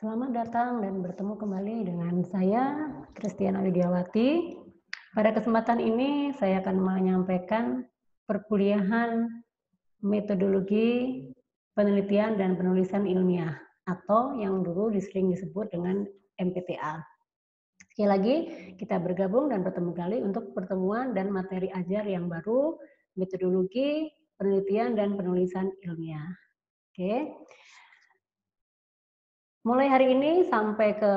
Selamat datang dan bertemu kembali dengan saya, Kristiana Widiawati. Pada kesempatan ini, saya akan menyampaikan perkuliahan metodologi penelitian dan penulisan ilmiah, atau yang dulu sering disebut dengan MPTA. Sekali lagi, kita bergabung dan bertemu kali untuk pertemuan dan materi ajar yang baru, metodologi penelitian dan penulisan ilmiah. Oke. Mulai hari ini sampai ke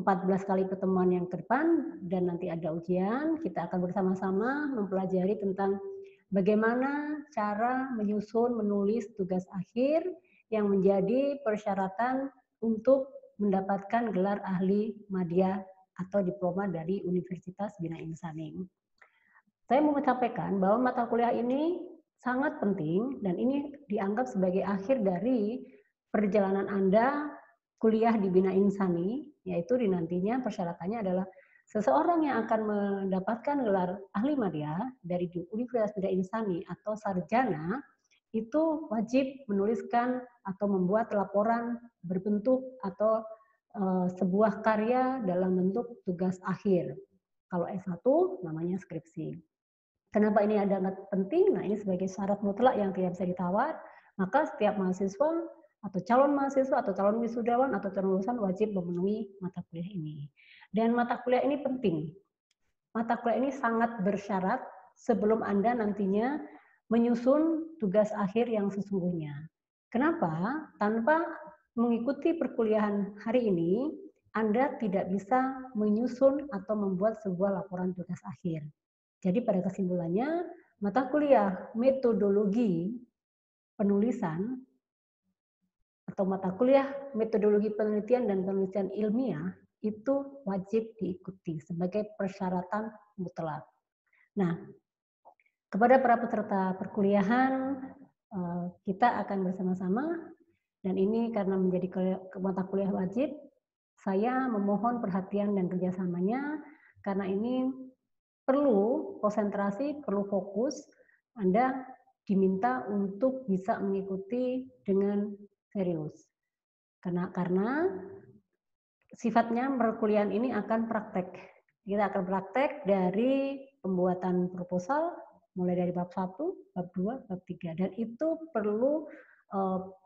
14 kali pertemuan yang ke depan dan nanti ada ujian, kita akan bersama-sama mempelajari tentang bagaimana cara menyusun menulis tugas akhir yang menjadi persyaratan untuk mendapatkan gelar ahli madya atau diploma dari Universitas Bina Insani. Saya mau menyampaikan bahwa mata kuliah ini sangat penting dan ini dianggap sebagai akhir dari perjalanan Anda kuliah di Bina Insani, yaitu di nantinya persyaratannya adalah seseorang yang akan mendapatkan gelar ahli madya dari Universitas Bina Insani atau sarjana itu wajib menuliskan atau membuat laporan berbentuk atau sebuah karya dalam bentuk tugas akhir. Kalau S1 namanya skripsi. Kenapa ini sangat penting? Nah, ini sebagai syarat mutlak yang tidak bisa ditawar, maka setiap mahasiswa atau calon mahasiswa atau calon wisudawan atau calon lulusan wajib memenuhi mata kuliah ini. Dan mata kuliah ini penting. Mata kuliah ini sangat bersyarat sebelum Anda nantinya menyusun tugas akhir yang sesungguhnya. Kenapa? Tanpa mengikuti perkuliahan hari ini, Anda tidak bisa menyusun atau membuat sebuah laporan tugas akhir. Jadi pada kesimpulannya, mata kuliah metodologi penulisan atau mata kuliah metodologi penelitian dan penelitian ilmiah itu wajib diikuti sebagai persyaratan mutlak. Nah, kepada para peserta perkuliahan, kita akan bersama-sama, dan ini karena menjadi mata kuliah wajib, saya memohon perhatian dan kerjasamanya, karena ini perlu konsentrasi, perlu fokus. Anda diminta untuk bisa mengikuti dengan serius. Karena sifatnya perkuliahan ini akan praktek. Kita akan praktek dari pembuatan proposal, mulai dari bab 1, bab 2, bab 3. Dan itu perlu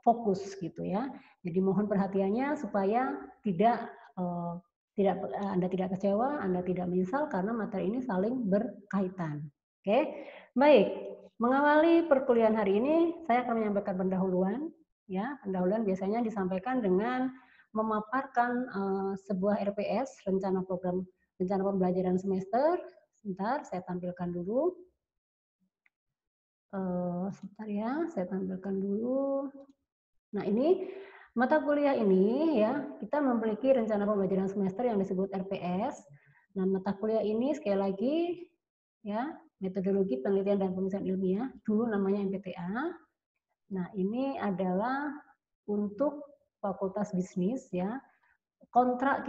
fokus gitu ya. Jadi mohon perhatiannya supaya Anda tidak kecewa, Anda tidak menyesal karena materi ini saling berkaitan. Oke, baik. Mengawali perkuliahan hari ini, saya akan menyampaikan pendahuluan. Ya, pendahuluan biasanya disampaikan dengan memaparkan sebuah RPS, rencana pembelajaran semester. Sebentar, saya tampilkan dulu. Sebentar ya, saya tampilkan dulu. Nah, ini mata kuliah ini ya, kita memiliki rencana pembelajaran semester yang disebut RPS. Nah, mata kuliah ini sekali lagi ya, metodologi penelitian dan penulisan ilmiah, dulu namanya MPTA. Nah, ini adalah untuk Fakultas Bisnis ya. Kontrak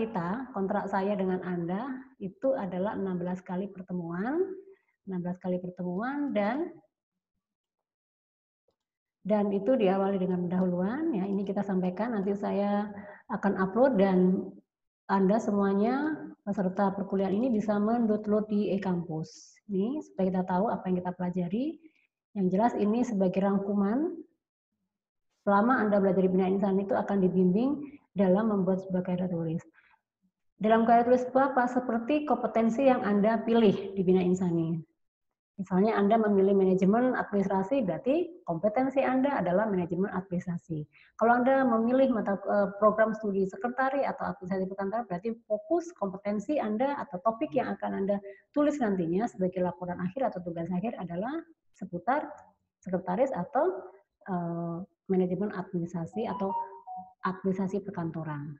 saya dengan Anda itu adalah 16 kali pertemuan. 16 kali pertemuan dan itu diawali dengan pendahuluan ya, ini kita sampaikan, nanti saya akan upload dan Anda semuanya peserta perkuliahan ini bisa mendownload di e-kampus. Ini supaya kita tahu apa yang kita pelajari. Yang jelas ini sebagai rangkuman selama Anda belajar di Bina Insani itu akan dibimbing dalam membuat sebuah karya tulis. Dalam karya tulis itu apa? Seperti kompetensi yang Anda pilih di Bina Insani. Misalnya Anda memilih manajemen administrasi, berarti kompetensi Anda adalah manajemen administrasi. Kalau Anda memilih program studi sekretari atau administrasi perkantoran, berarti fokus kompetensi Anda atau topik yang akan Anda tulis nantinya sebagai laporan akhir atau tugas akhir adalah seputar sekretaris atau manajemen administrasi atau administrasi perkantoran.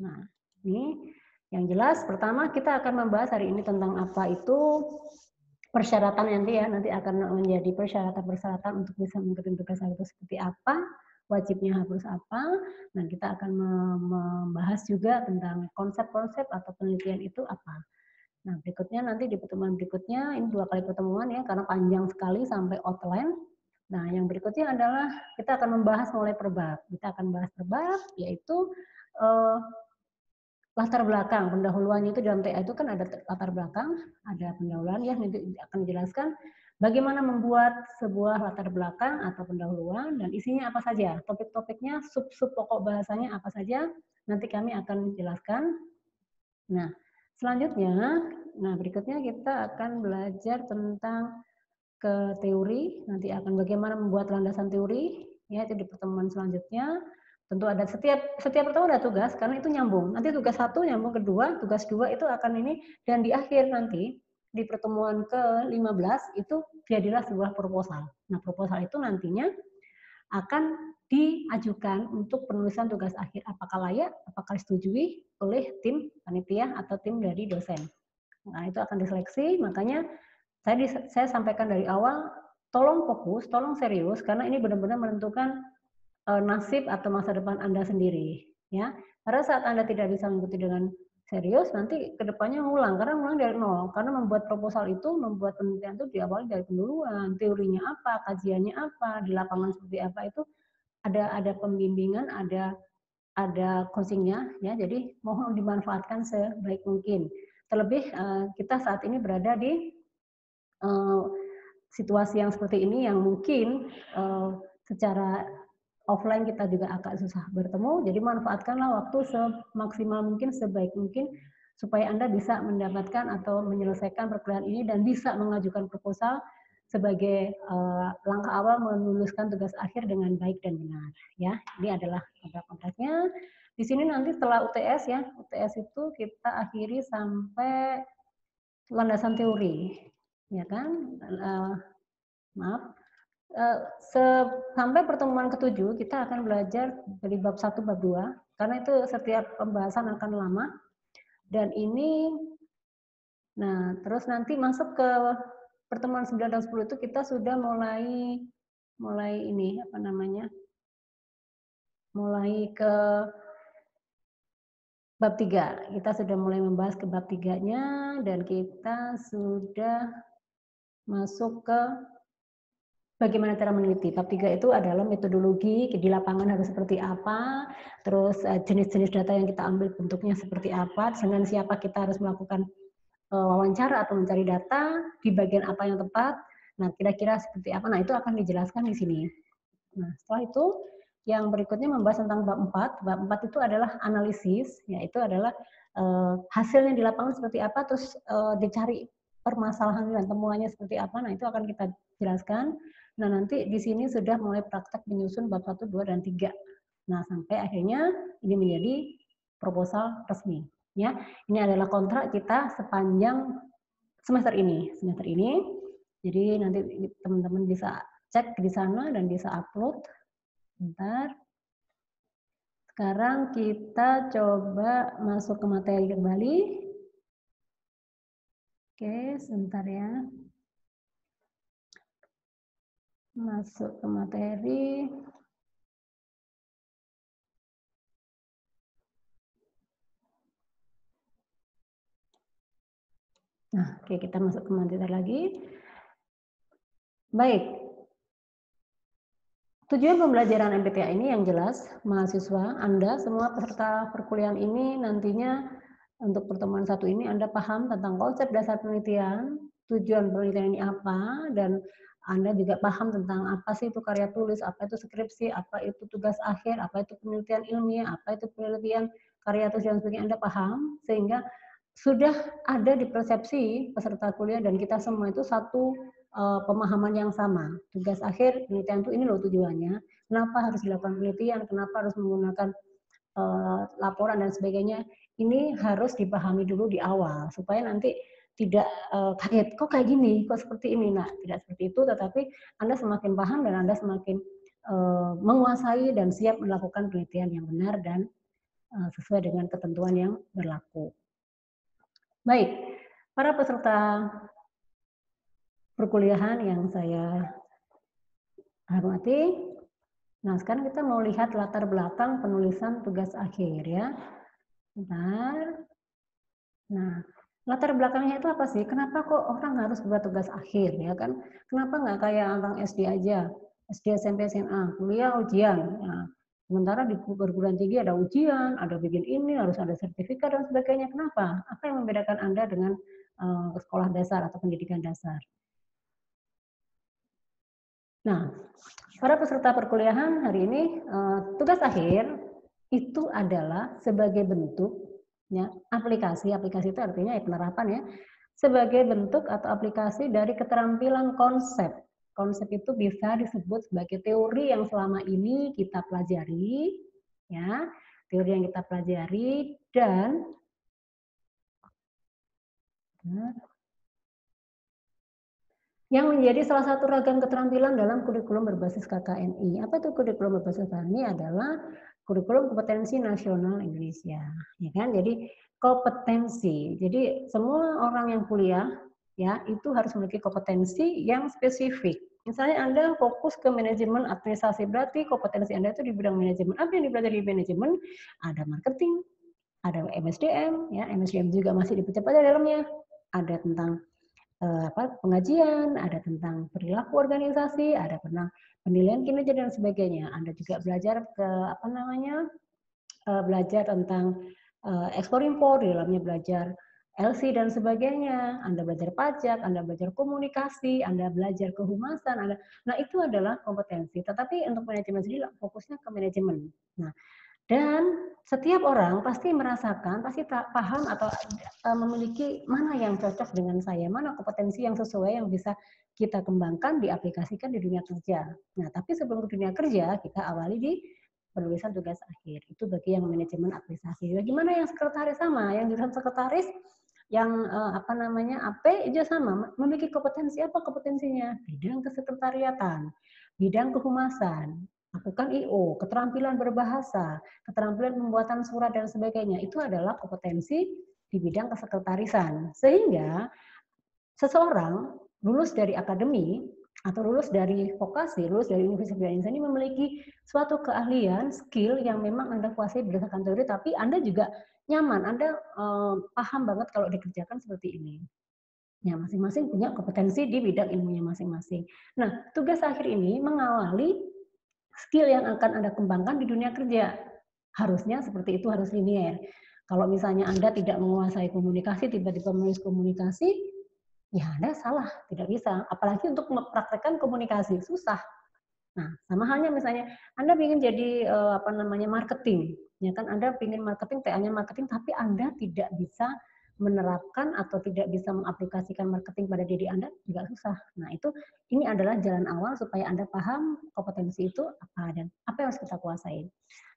Nah, ini yang jelas pertama kita akan membahas hari ini tentang apa itu persyaratan nanti akan menjadi persyaratan untuk bisa mengikuti tugas itu seperti apa, wajibnya harus apa. Nah, kita akan membahas juga tentang konsep-konsep atau penelitian itu apa. Nah, berikutnya nanti di pertemuan berikutnya, ini 2 kali pertemuan ya, karena panjang sekali sampai outline. Nah, yang berikutnya adalah kita akan membahas mulai per bab. Kita akan bahas per bab, yaitu latar belakang pendahuluannya itu dalam TA itu kan ada latar belakang, ada pendahuluan ya, nanti akan dijelaskan bagaimana membuat sebuah latar belakang atau pendahuluan dan isinya apa saja, topik-topiknya, sub-sub pokok bahasanya apa saja, nanti kami akan jelaskan. Nah, selanjutnya, berikutnya kita akan belajar tentang ke teori, nanti akan bagaimana membuat landasan teori, ya itu di pertemuan selanjutnya. Tentu ada setiap pertemuan ada tugas karena itu nyambung. Nanti tugas 1 nyambung kedua, tugas 2 itu akan ini dan di akhir nanti di pertemuan ke-15 itu jadilah sebuah proposal. Nah, proposal itu nantinya akan diajukan untuk penulisan tugas akhir apakah layak, apakah disetujui oleh tim panitia atau tim dari dosen. Nah, itu akan diseleksi, makanya saya sampaikan dari awal, tolong fokus, tolong serius, karena ini benar-benar menentukan nasib atau masa depan Anda sendiri. Ya, pada saat Anda tidak bisa mengikuti dengan serius, nanti kedepannya ngulang, karena ngulang dari nol. Karena membuat proposal itu, membuat penelitian itu diawali dari penduluan, teorinya apa, kajiannya apa, di lapangan seperti apa itu ada pembimbingan, ada coachingnya, ya. Jadi mohon dimanfaatkan sebaik mungkin. Terlebih kita saat ini berada di situasi yang seperti ini yang mungkin secara offline kita juga agak susah bertemu, jadi manfaatkanlah waktu semaksimal mungkin, sebaik mungkin, supaya Anda bisa mendapatkan atau menyelesaikan perkuliahan ini dan bisa mengajukan proposal sebagai langkah awal menuliskan tugas akhir dengan baik dan benar. Ya, ini adalah kontrak-kontraknya. Di sini nanti setelah UTS ya, UTS itu kita akhiri sampai landasan teori, ya kan? Maaf. Sampai pertemuan ke-7 kita akan belajar dari bab 1, bab 2, karena itu setiap pembahasan akan lama. Dan ini, nah terus nanti masuk ke pertemuan 9 dan 10 itu kita sudah mulai ini, apa namanya, mulai ke bab 3. Kita sudah mulai membahas ke bab 3-nya, dan kita sudah masuk ke bagaimana cara meneliti. Bab 3 itu adalah metodologi, di lapangan harus seperti apa, terus jenis-jenis data yang kita ambil bentuknya seperti apa, dengan siapa kita harus melakukan wawancara atau mencari data, di bagian apa yang tepat, nah kira-kira seperti apa, nah itu akan dijelaskan di sini. Nah setelah itu, yang berikutnya membahas tentang bab 4. Bab 4 itu adalah analisis, yaitu adalah hasilnya di lapangan seperti apa, terus dicari permasalahan dan temuannya seperti apa, nah itu akan kita jelaskan. Nah, nanti di sini sudah mulai praktek menyusun bab 1, 2, dan 3. Nah, sampai akhirnya ini menjadi proposal resmi. Ya, ini adalah kontrak kita sepanjang semester ini. Jadi nanti teman-teman bisa cek di sana dan bisa upload. Bentar. Sekarang kita coba masuk ke materi kembali. Oke, sebentar ya. Masuk ke materi. Nah, oke, kita masuk ke materi lagi. Baik. Tujuan pembelajaran MBTA ini yang jelas, mahasiswa, Anda, semua peserta perkuliahan ini nantinya untuk pertemuan 1 ini Anda paham tentang konsep dasar penelitian, tujuan penelitian ini apa, dan Anda juga paham tentang apa sih itu karya tulis, apa itu skripsi, apa itu tugas akhir, apa itu penelitian ilmiah, apa itu penelitian karya tulis dan sebagainya. Anda paham, sehingga sudah ada di persepsi peserta kuliah dan kita semua itu satu pemahaman yang sama. Tugas akhir penelitian itu ini loh tujuannya. Kenapa harus dilakukan penelitian? Kenapa harus menggunakan laporan dan sebagainya? Ini harus dipahami dulu di awal supaya nanti tidak kaget. Kok kayak gini? Kok seperti ini? Nah, tidak seperti itu. Tetapi Anda semakin paham dan Anda semakin menguasai dan siap melakukan penelitian yang benar dan sesuai dengan ketentuan yang berlaku. Baik, para peserta perkuliahan yang saya hormati, nah sekarang kita mau lihat latar belakang penulisan tugas akhir ya. Bentar. Nah, latar belakangnya itu apa sih? Kenapa kok orang harus buat tugas akhir ya kan? Kenapa nggak kayak orang SD aja, SD, SMP, SMA, kuliah, ujian. Nah, Sementara di perguruan tinggi ada ujian, ada bikin ini, harus ada sertifikat dan sebagainya. Kenapa? Apa yang membedakan Anda dengan sekolah dasar atau pendidikan dasar? Nah, para peserta perkuliahan hari ini, tugas akhir itu adalah sebagai bentuk ya, aplikasi itu artinya ya penerapan ya, sebagai bentuk atau aplikasi dari keterampilan konsep. Konsep itu bisa disebut sebagai teori yang selama ini kita pelajari, ya, teori yang kita pelajari dan yang menjadi salah satu ragam keterampilan dalam kurikulum berbasis KKNI. Apa itu kurikulum berbasis KKNI? Adalah kurikulum kompetensi nasional Indonesia, ya kan? Jadi kompetensi. Jadi semua orang yang kuliah ya itu harus memiliki kompetensi yang spesifik. Misalnya Anda fokus ke manajemen administrasi, berarti kompetensi Anda itu di bidang manajemen. Apa yang dipelajari di manajemen? Ada marketing, ada MSDM, ya MSDM juga masih dipercepat di dalamnya. Ada tentang pengajian, ada tentang perilaku organisasi, ada tentang penilaian kinerja dan sebagainya. Anda juga belajar belajar tentang ekspor impor, di dalamnya belajar LC dan sebagainya. Anda belajar pajak, Anda belajar komunikasi, Anda belajar kehumasan, nah itu adalah kompetensi. Tetapi untuk manajemen sendiri fokusnya ke manajemen. Nah, dan setiap orang pasti merasakan, pasti paham atau memiliki mana yang cocok dengan saya, mana kompetensi yang sesuai yang bisa kita kembangkan, diaplikasikan di dunia kerja. Nah, tapi sebelum ke dunia kerja, kita awali di penulisan tugas akhir. Itu bagi yang manajemen administrasi. Bagaimana yang sekretaris sama? Yang jurusan sekretaris, yang AP juga sama. Memiliki kompetensi apa kompetensinya? Bidang kesekretariatan, bidang kehumasan, lakukan IO, keterampilan berbahasa, keterampilan pembuatan surat dan sebagainya, itu adalah kompetensi di bidang kesekretarisan. Sehingga seseorang lulus dari akademi atau lulus dari vokasi, lulus dari universitas ini memiliki suatu keahlian, skill yang memang Anda kuasai berdasarkan teori, tapi Anda juga nyaman, Anda paham banget kalau dikerjakan seperti ini. Ya, masing-masing punya kompetensi di bidang ilmunya masing-masing. Nah, tugas akhir ini mengawali skill yang akan Anda kembangkan di dunia kerja. Harusnya seperti itu, harus linier. Kalau misalnya Anda tidak menguasai komunikasi, tiba-tiba menulis komunikasi, ya Anda salah, tidak bisa. Apalagi untuk mempraktekkan komunikasi, susah. Nah, sama halnya misalnya Anda ingin jadi marketing, ya kan Anda ingin marketing, TA-nya marketing, tapi Anda tidak bisa menerapkan atau tidak bisa mengaplikasikan marketing pada diri Anda, juga susah. Nah, ini adalah jalan awal supaya Anda paham kompetensi itu apa dan apa yang harus kita kuasai.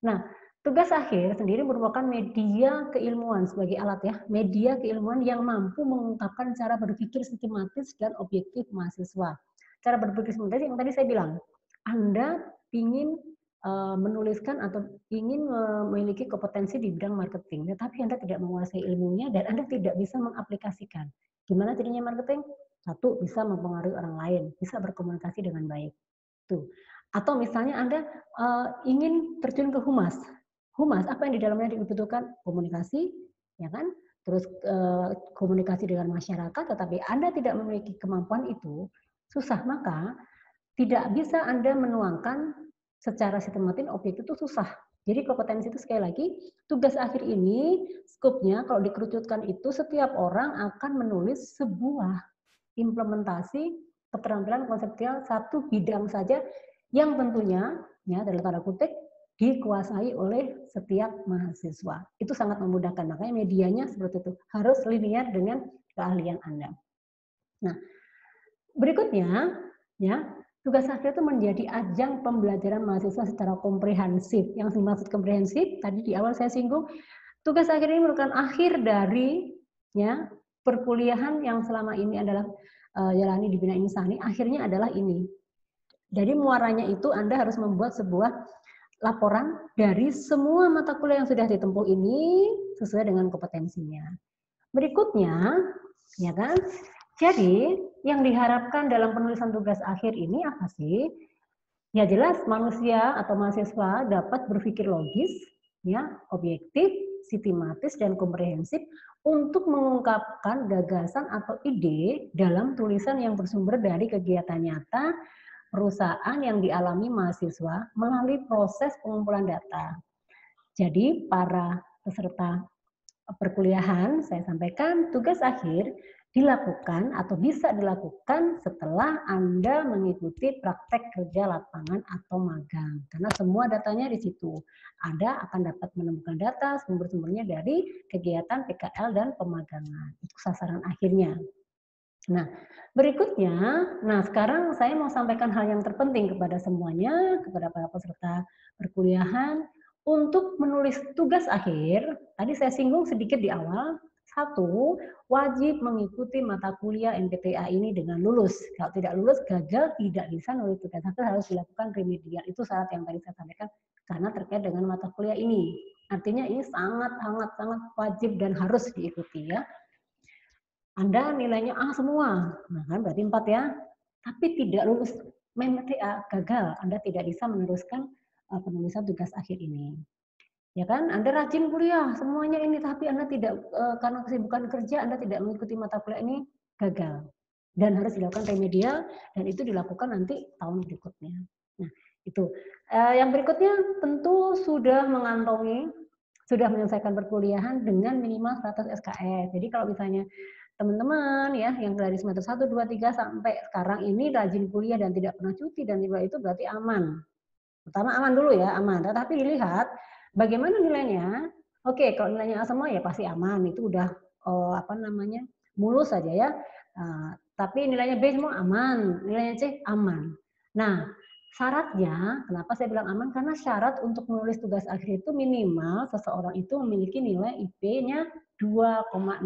Nah, tugas akhir sendiri merupakan media keilmuan sebagai alat ya, media keilmuan yang mampu mengungkapkan cara berpikir sistematis dan objektif mahasiswa. Cara berpikir sistematis yang tadi saya bilang, Anda ingin menuliskan atau ingin memiliki kompetensi di bidang marketing, tetapi Anda tidak menguasai ilmunya dan Anda tidak bisa mengaplikasikan. Gimana jadinya marketing? Satu, bisa mempengaruhi orang lain, bisa berkomunikasi dengan baik. Tuh. Atau misalnya Anda ingin terjun ke humas. Humas, apa yang di dalamnya dibutuhkan? Komunikasi, ya kan? Terus komunikasi dengan masyarakat, tetapi Anda tidak memiliki kemampuan itu, susah. Maka tidak bisa Anda menuangkan secara sistematis objek itu susah. Jadi kompetensi itu sekali lagi, tugas akhir ini, skupnya kalau dikerucutkan itu setiap orang akan menulis sebuah implementasi keterampilan konseptual satu bidang saja yang tentunya ya dalam tanda kutip dikuasai oleh setiap mahasiswa. Itu sangat memudahkan, makanya medianya seperti itu, harus linear dengan keahlian Anda. Nah, berikutnya ya, tugas akhir itu menjadi ajang pembelajaran mahasiswa secara komprehensif. Yang dimaksud komprehensif, tadi di awal saya singgung, tugas akhir ini merupakan akhir dari ya perkuliahan yang selama ini adalah jalani di Bina Insani, akhirnya adalah ini. Jadi muaranya itu Anda harus membuat sebuah laporan dari semua mata kuliah yang sudah ditempuh ini sesuai dengan kompetensinya. Berikutnya, ya kan? Jadi, yang diharapkan dalam penulisan tugas akhir ini apa sih? Ya jelas manusia atau mahasiswa dapat berpikir logis, ya, objektif, sistematis dan komprehensif untuk mengungkapkan gagasan atau ide dalam tulisan yang bersumber dari kegiatan nyata perusahaan yang dialami mahasiswa melalui proses pengumpulan data. Jadi para peserta perkuliahan, saya sampaikan tugas akhir dilakukan atau bisa dilakukan setelah Anda mengikuti praktek kerja lapangan atau magang. Karena semua datanya di situ. Anda akan dapat menemukan data sumber-sumbernya dari kegiatan PKL dan pemagangan. Itu sasaran akhirnya. Nah, berikutnya, sekarang saya mau sampaikan hal yang terpenting kepada semuanya, kepada para peserta perkuliahan, untuk menulis tugas akhir. Tadi saya singgung sedikit di awal. Satu, wajib mengikuti mata kuliah MPTA ini dengan lulus. Kalau tidak lulus, gagal, tidak bisa nulis tugas akhir, harus dilakukan remedial. Itu syarat yang tadi saya sampaikan karena terkait dengan mata kuliah ini. Artinya ini sangat wajib dan harus diikuti ya. Anda nilainya A semua, nah kan berarti 4 ya. Tapi tidak lulus MPTA, gagal. Anda tidak bisa meneruskan penulisan tugas akhir ini. Ya kan, Anda rajin kuliah, semuanya ini, tapi Anda tidak, karena kesibukan kerja, Anda tidak mengikuti mata kuliah ini, gagal. Dan harus dilakukan remedial, dan itu dilakukan nanti tahun berikutnya. Nah, itu. Yang berikutnya tentu sudah mengantongi, sudah menyelesaikan perkuliahan dengan minimal 100 SKS. Jadi kalau misalnya teman-teman ya yang dari semester 1, 2, 3 sampai sekarang ini rajin kuliah dan tidak pernah cuti dan itu berarti aman. Pertama aman dulu ya, aman. Tetapi dilihat bagaimana nilainya. Oke, kalau nilainya A semua ya pasti aman. Itu udah mulus saja ya. Tapi nilainya B semua aman, nilainya C aman. Nah, syaratnya, kenapa saya bilang aman? Karena syarat untuk menulis tugas akhir itu minimal seseorang itu memiliki nilai IP-nya 2,0.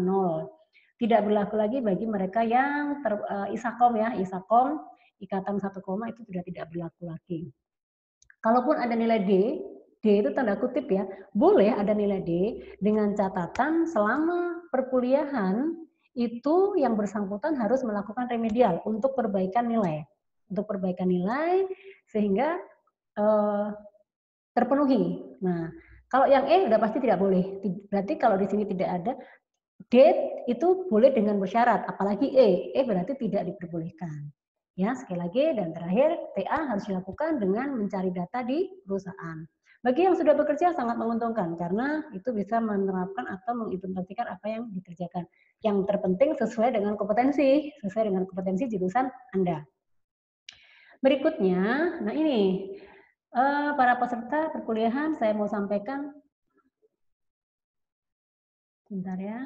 Tidak berlaku lagi bagi mereka yang ISAKOM ya, ISAKOM, ikatan 1 koma itu sudah tidak berlaku lagi. Kalaupun ada nilai D itu tanda kutip ya, boleh ada nilai D dengan catatan selama perkuliahan itu yang bersangkutan harus melakukan remedial untuk perbaikan nilai. Untuk perbaikan nilai sehingga terpenuhi. Nah, kalau yang E udah pasti tidak boleh. Berarti kalau di sini tidak ada D itu boleh dengan bersyarat, apalagi E berarti tidak diperbolehkan. Ya, sekali lagi dan terakhir, TA harus dilakukan dengan mencari data di perusahaan. Bagi yang sudah bekerja sangat menguntungkan karena itu bisa menerapkan atau mengimplementasikan apa yang dikerjakan. Yang terpenting sesuai dengan kompetensi jurusan Anda. Berikutnya, nah ini para peserta perkuliahan saya mau sampaikan, sebentar ya.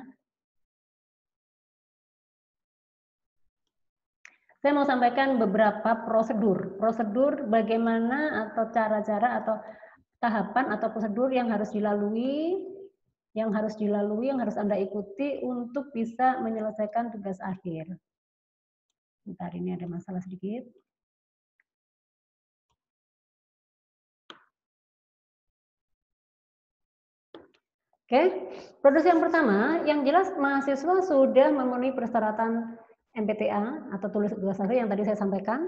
Saya mau sampaikan beberapa prosedur bagaimana atau cara-cara atau tahapan atau prosedur yang harus dilalui, yang harus Anda ikuti untuk bisa menyelesaikan tugas akhir. Bentar, ini ada masalah sedikit. Oke, prosedur yang pertama, yang jelas mahasiswa sudah memenuhi persyaratan MPTA atau tulis tugas akhir yang tadi saya sampaikan,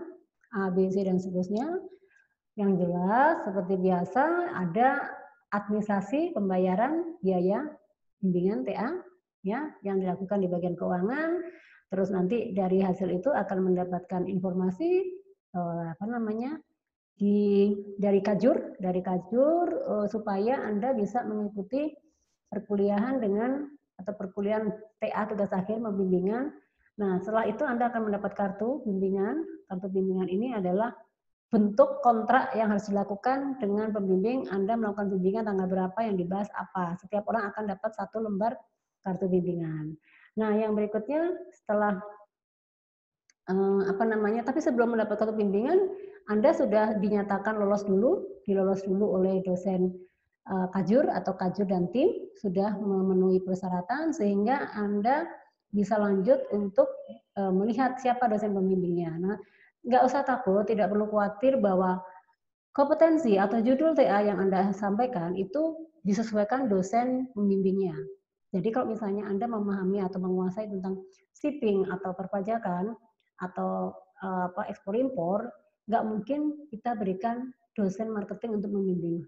A, B, C, dan seterusnya. Yang jelas seperti biasa ada administrasi pembayaran biaya bimbingan TA ya yang dilakukan di bagian keuangan. Terus nanti dari hasil itu akan mendapatkan informasi dari kajur supaya Anda bisa mengikuti perkuliahan perkuliahan TA tugas akhir membimbingan. Nah, setelah itu Anda akan mendapat kartu bimbingan. Kartu bimbingan ini adalah bentuk kontrak yang harus dilakukan dengan pembimbing. Anda melakukan bimbingan tanggal berapa, yang dibahas apa. Setiap orang akan dapat 1 lembar kartu bimbingan. Nah, yang berikutnya setelah tapi sebelum mendapat kartu bimbingan, Anda sudah dinyatakan dilolos dulu oleh dosen kajur atau kajur dan tim, sudah memenuhi persyaratan sehingga Anda bisa lanjut untuk melihat siapa dosen pembimbingnya. Nah, nggak usah takut, tidak perlu khawatir bahwa kompetensi atau judul TA yang Anda sampaikan itu disesuaikan dosen pembimbingnya. Jadi kalau misalnya Anda memahami atau menguasai tentang shipping atau perpajakan atau ekspor impor, nggak mungkin kita berikan dosen marketing untuk membimbing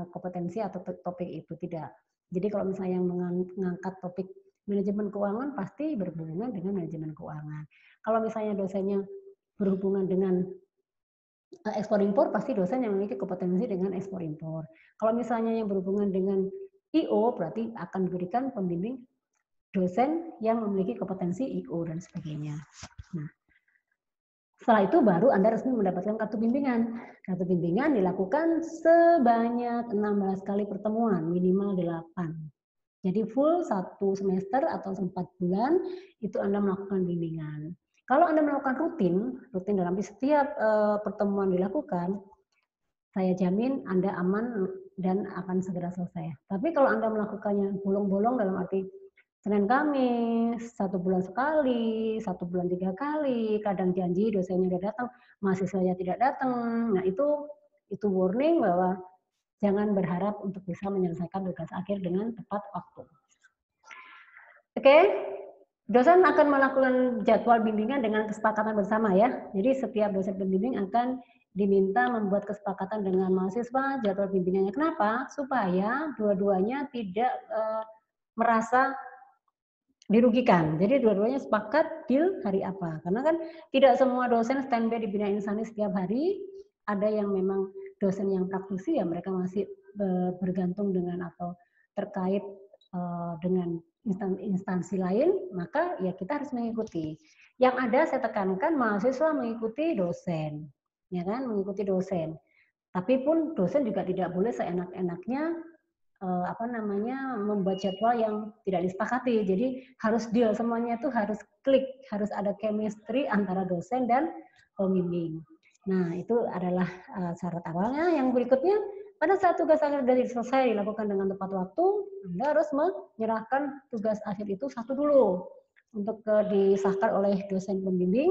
kompetensi atau topik itu, tidak. Jadi kalau misalnya yang mengangkat topik manajemen keuangan pasti berhubungan dengan manajemen keuangan. Kalau misalnya dosennya berhubungan dengan ekspor impor pasti dosen yang memiliki kompetensi dengan ekspor impor. Kalau misalnya yang berhubungan dengan IO berarti akan diberikan pembimbing dosen yang memiliki kompetensi IO dan sebagainya. Nah, setelah itu baru Anda resmi mendapatkan kartu bimbingan. Kartu bimbingan dilakukan sebanyak 16 kali pertemuan, minimal 8. Jadi full 1 semester atau 4 bulan itu Anda melakukan bimbingan. Kalau Anda melakukan rutin dalam setiap pertemuan dilakukan, saya jamin Anda aman dan akan segera selesai. Tapi kalau Anda melakukannya bolong-bolong dalam arti Senin Kamis, 1 bulan sekali, 1 bulan 3 kali, kadang janji dosennya udah datang, mahasiswanya tidak datang. Nah itu warning bahwa jangan berharap untuk bisa menyelesaikan tugas akhir dengan tepat waktu. Oke, dosen akan melakukan jadwal bimbingan dengan kesepakatan bersama ya. Jadi setiap dosen pembimbing akan diminta membuat kesepakatan dengan mahasiswa jadwal bimbingannya. Kenapa? Supaya dua-duanya tidak merasa dirugikan. Jadi dua-duanya sepakat deal hari apa. Karena kan tidak semua dosen standby di Bina Insani setiap hari. Ada yang memang dosen yang praktisi ya mereka masih bergantung dengan atau terkait dengan instansi lain, maka ya kita harus mengikuti. Yang ada saya tekankan mahasiswa mengikuti dosen, ya kan, mengikuti dosen. Tapi pun dosen juga tidak boleh seenak-enaknya membuat jadwal yang tidak disepakati. Jadi harus deal semuanya itu harus klik, harus ada chemistry antara dosen dan pembimbing. Nah, itu adalah syarat awalnya. Yang berikutnya, pada saat tugas akhir dari selesai dilakukan dengan tepat waktu, Anda harus menyerahkan tugas akhir itu satu dulu untuk disahkan oleh dosen pembimbing.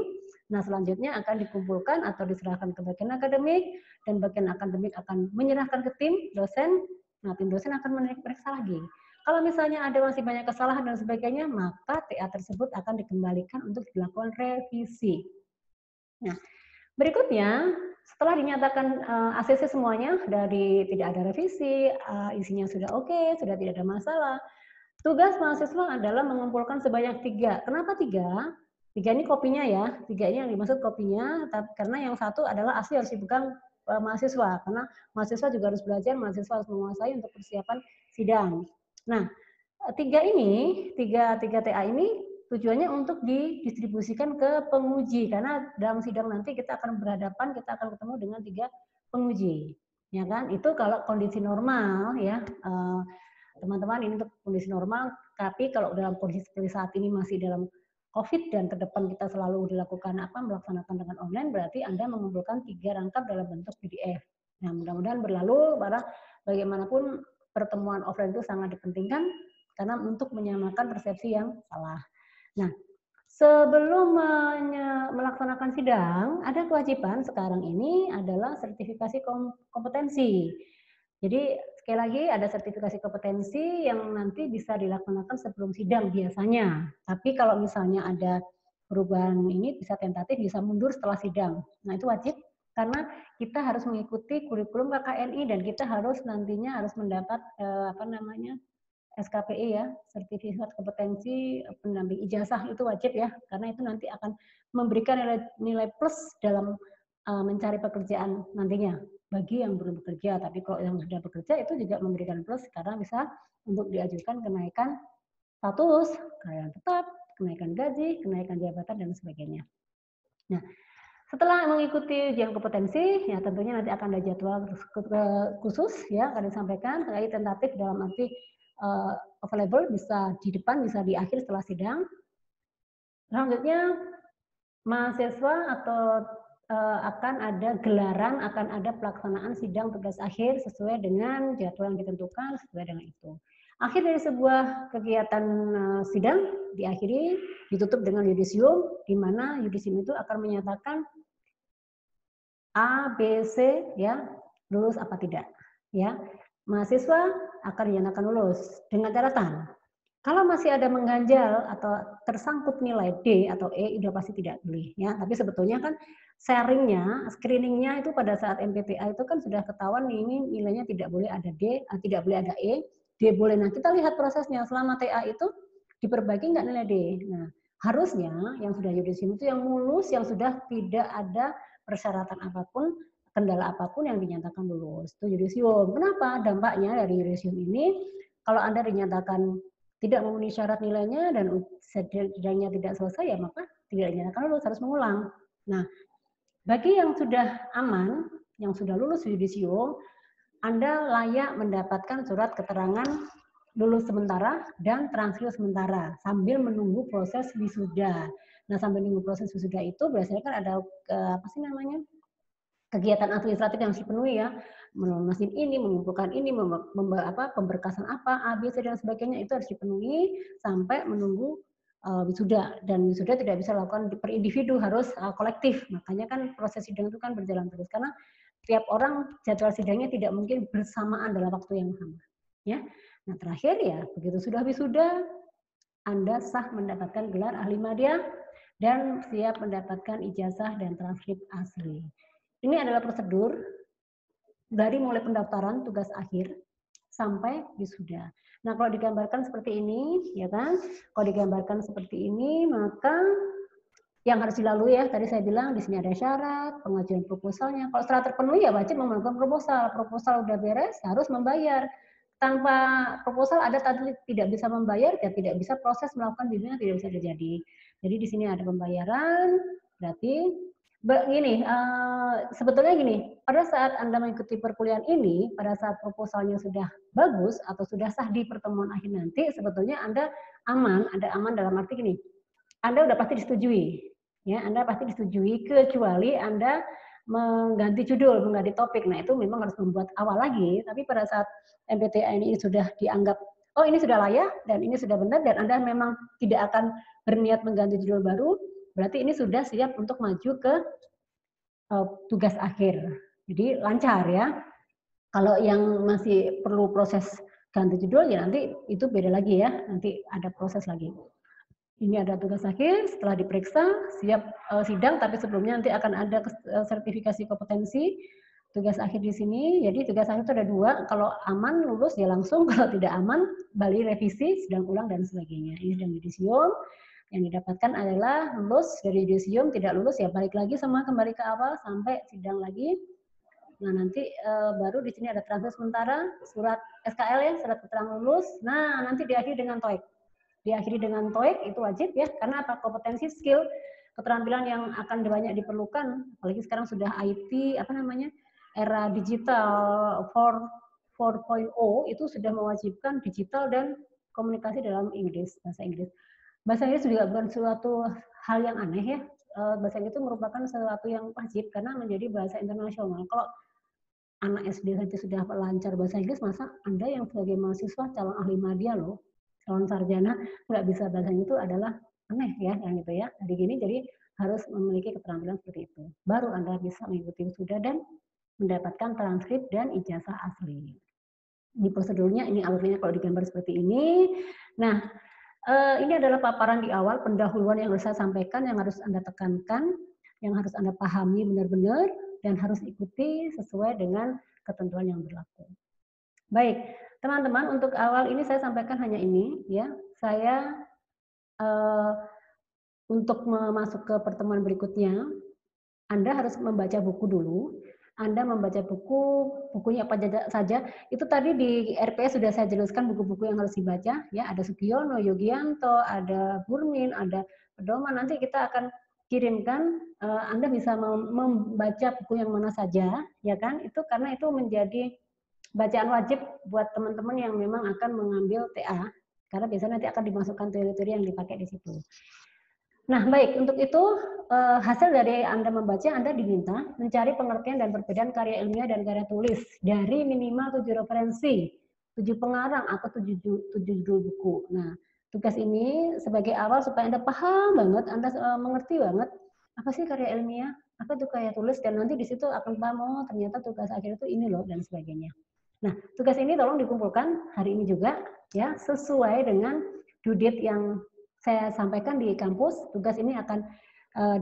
Nah, selanjutnya akan dikumpulkan atau diserahkan ke bagian akademik, dan bagian akademik akan menyerahkan ke tim dosen. Nah, tim dosen akan memeriksa lagi. Kalau misalnya ada masih banyak kesalahan dan sebagainya, maka TA tersebut akan dikembalikan untuk dilakukan revisi. Nah, berikutnya, setelah dinyatakan ACC semuanya, dari tidak ada revisi, isinya sudah oke, sudah tidak ada masalah, tugas mahasiswa adalah mengumpulkan sebanyak 3. Kenapa 3? 3 ini kopinya ya, 3 ini yang dimaksud kopinya, karena yang satu adalah asli harus dipegang mahasiswa, karena mahasiswa juga harus belajar, mahasiswa harus menguasai untuk persiapan sidang. Nah, 3 TA ini tujuannya untuk didistribusikan ke penguji, karena dalam sidang nanti kita akan berhadapan, kita akan ketemu dengan 3 penguji, ya kan? Itu kalau kondisi normal ya, teman-teman, ini untuk kondisi normal. Tapi kalau dalam kondisi seperti saat ini masih dalam COVID dan ke depan kita selalu dilakukan melaksanakan dengan online, berarti Anda mengumpulkan 3 rangkap dalam bentuk PDF. Nah, mudah-mudahan berlalu, karena bagaimanapun pertemuan offline itu sangat dipentingkan karena untuk menyamakan persepsi yang salah. Nah, sebelum melaksanakan sidang, ada kewajiban sekarang ini adalah sertifikasi kompetensi. Jadi sekali lagi ada sertifikasi kompetensi yang nanti bisa dilaksanakan sebelum sidang biasanya. Tapi kalau misalnya ada perubahan ini bisa tentatif, bisa mundur setelah sidang. Nah itu wajib karena kita harus mengikuti kurikulum KKNI dan kita harus nantinya harus mendapat SKPI ya, sertifikat kompetensi pendamping ijazah, itu wajib ya, karena itu nanti akan memberikan nilai plus dalam mencari pekerjaan nantinya bagi yang belum bekerja. Tapi kalau yang sudah bekerja itu juga memberikan plus karena bisa untuk diajukan kenaikan status, karyawan tetap, kenaikan gaji, kenaikan jabatan dan sebagainya. Nah, setelah mengikuti ujian kompetensi, ya tentunya nanti akan ada jadwal khusus ya akan disampaikan, terkait tentatif dalam arti available bisa di depan, bisa di akhir setelah sidang. Selanjutnya mahasiswa atau akan ada gelaran, akan ada pelaksanaan sidang tugas akhir sesuai dengan jadwal yang ditentukan, sesuai dengan itu. Akhir dari sebuah kegiatan sidang diakhiri, ditutup dengan yudisium, di mana yudisium itu akan menyatakan A, B, C ya lulus apa tidak. Ya, mahasiswa akan dinyatakan lulus dengan catatan. Kalau masih ada mengganjal atau tersangkut nilai D atau E, udah pasti tidak boleh ya. Tapi sebetulnya kan sharingnya, screeningnya itu pada saat MPTA itu kan sudah ketahuan ini nilainya tidak boleh ada D, tidak boleh ada E, D boleh. Nah kita lihat prosesnya selama TA itu diperbaiki nggak nilai D. Nah harusnya yang sudah yudisium itu yang lulus, yang sudah tidak ada persyaratan apapun kendala apapun yang dinyatakan lulus. Itu yudisium. Kenapa? Dampaknya dari yudisium ini, kalau Anda dinyatakan tidak memenuhi syarat nilainya dan sidangnya tidak selesai, ya maka tidak dinyatakan lulus, harus mengulang. Nah, bagi yang sudah aman, yang sudah lulus yudisium, Anda layak mendapatkan surat keterangan lulus sementara dan transkrip sementara sambil menunggu proses wisuda. Nah, sambil menunggu proses wisuda itu biasanya kan ada apa sih namanya, kegiatan administratif yang harus dipenuhi ya, melunasin ini, mengumpulkan ini, pemberkasan apa, A, B, C dan sebagainya itu harus dipenuhi sampai menunggu wisuda, dan wisuda tidak bisa dilakukan per individu, harus kolektif. Makanya kan proses sidang itu kan berjalan terus karena tiap orang jadwal sidangnya tidak mungkin bersamaan dalam waktu yang sama. Ya. Nah, terakhir ya, begitu sudah wisuda, Anda sah mendapatkan gelar ahli madya dan siap mendapatkan ijazah dan transkrip asli. Ini adalah prosedur dari mulai pendaftaran tugas akhir sampai wisuda. Nah, kalau digambarkan seperti ini, ya kan? Kalau digambarkan seperti ini, maka yang harus dilalui ya, tadi saya bilang di sini ada syarat, pengajuan proposalnya. Kalau syarat terpenuhi ya wajib melakukan proposal. Proposal udah beres, harus membayar. Tanpa proposal ada tadi tidak bisa membayar, ya tidak bisa proses melakukan bimbingan, tidak bisa terjadi. Jadi di sini ada pembayaran, berarti gini, sebetulnya gini, pada saat Anda mengikuti perkuliahan ini, pada saat proposalnya sudah bagus atau sudah sah di pertemuan akhir nanti, sebetulnya Anda aman dalam arti gini, Anda udah pasti disetujui, ya, Anda pasti disetujui kecuali Anda mengganti judul, mengganti topik. Nah, itu memang harus membuat awal lagi, tapi pada saat MBTI ini sudah dianggap, oh ini sudah layak dan ini sudah benar dan Anda memang tidak akan berniat mengganti judul baru, berarti ini sudah siap untuk maju ke tugas akhir. Jadi lancar ya. Kalau yang masih perlu proses ganti judul ya nanti itu beda lagi ya. Nanti ada proses lagi. Ini ada tugas akhir, setelah diperiksa siap sidang, tapi sebelumnya nanti akan ada sertifikasi kompetensi tugas akhir di sini. Jadi tugas akhir itu ada 2, kalau aman lulus ya langsung, kalau tidak aman balik revisi, sidang ulang dan sebagainya. Ini sidang yudisium. Yang didapatkan adalah lulus dari yudisium, tidak lulus ya balik lagi kembali ke awal sampai sidang lagi. Nah, nanti baru di sini ada transkrip sementara, surat SKL ya, surat keterangan lulus. Nah, nanti diakhiri dengan TOEIC. Diakhiri dengan TOEIC itu wajib ya, karena apa? Kompetensi, skill, keterampilan yang akan banyak diperlukan, apalagi sekarang sudah IT, apa namanya, era digital 4.0 itu sudah mewajibkan digital dan komunikasi dalam Inggris, bahasa Inggris. Bahasa Inggris juga bukan suatu hal yang aneh ya. Bahasa Inggris itu merupakan sesuatu yang wajib karena menjadi bahasa internasional. Kalau anak SD saja sudah lancar bahasa Inggris, masa Anda yang sebagai mahasiswa calon ahli madya loh, calon sarjana nggak bisa bahasa Inggris itu adalah aneh ya, yang itu ya. Jadi gini, jadi harus memiliki keterampilan seperti itu. Baru Anda bisa mengikuti wisuda dan mendapatkan transkrip dan ijazah asli. Ini prosedurnya, ini alurnya kalau digambar seperti ini. Nah, ini adalah paparan di awal, pendahuluan yang harus saya sampaikan, yang harus Anda tekankan, yang harus Anda pahami benar-benar, dan harus ikuti sesuai dengan ketentuan yang berlaku. Baik, teman-teman, untuk awal ini saya sampaikan hanya ini, ya. Saya untuk masuk ke pertemuan berikutnya, Anda harus membaca buku dulu. Anda membaca bukunya apa saja. Itu tadi di RPS sudah saya jelaskan buku-buku yang harus dibaca. Ya, ada Sugiono, Yogianto, ada Burmin, ada Pedoman. Nanti kita akan kirimkan. Anda bisa membaca buku yang mana saja, ya kan? Itu karena itu menjadi bacaan wajib buat teman-teman yang memang akan mengambil TA. Karena biasanya nanti akan dimasukkan teori-teori yang dipakai di situ. Nah, baik, untuk itu hasil dari Anda membaca, Anda diminta mencari pengertian dan perbedaan karya ilmiah dan karya tulis dari minimal 7 referensi, 7 pengarang atau 7 judul buku. Nah, tugas ini sebagai awal supaya Anda paham banget, Anda mengerti banget apa sih karya ilmiah, apa itu karya tulis, dan nanti di situ akan paham, oh ternyata tugas akhir itu ini loh, dan sebagainya. Nah, tugas ini tolong dikumpulkan hari ini juga, ya, sesuai dengan due date yang saya sampaikan di kampus. Tugas ini akan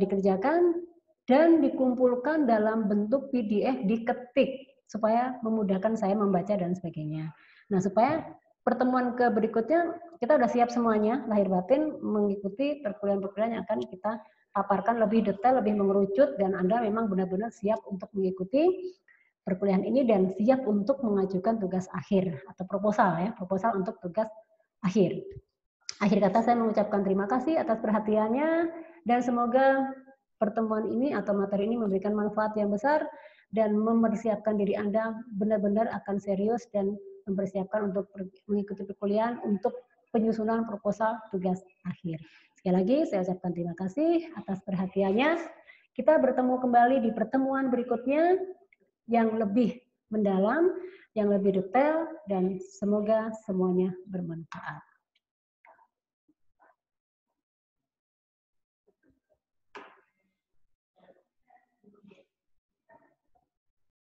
dikerjakan dan dikumpulkan dalam bentuk PDF diketik supaya memudahkan saya membaca dan sebagainya. Nah, supaya pertemuan berikutnya kita udah siap semuanya lahir batin mengikuti perkuliahan-perkuliahan yang akan kita paparkan lebih detail, lebih mengerucut, dan Anda memang benar-benar siap untuk mengikuti perkuliahan ini dan siap untuk mengajukan tugas akhir atau proposal ya, proposal untuk tugas akhir. Akhir kata saya mengucapkan terima kasih atas perhatiannya dan semoga pertemuan ini atau materi ini memberikan manfaat yang besar dan mempersiapkan diri Anda benar-benar akan serius dan mempersiapkan untuk mengikuti perkuliahan untuk penyusunan proposal tugas akhir. Sekali lagi saya ucapkan terima kasih atas perhatiannya. Kita bertemu kembali di pertemuan berikutnya yang lebih mendalam, yang lebih detail, dan semoga semuanya bermanfaat.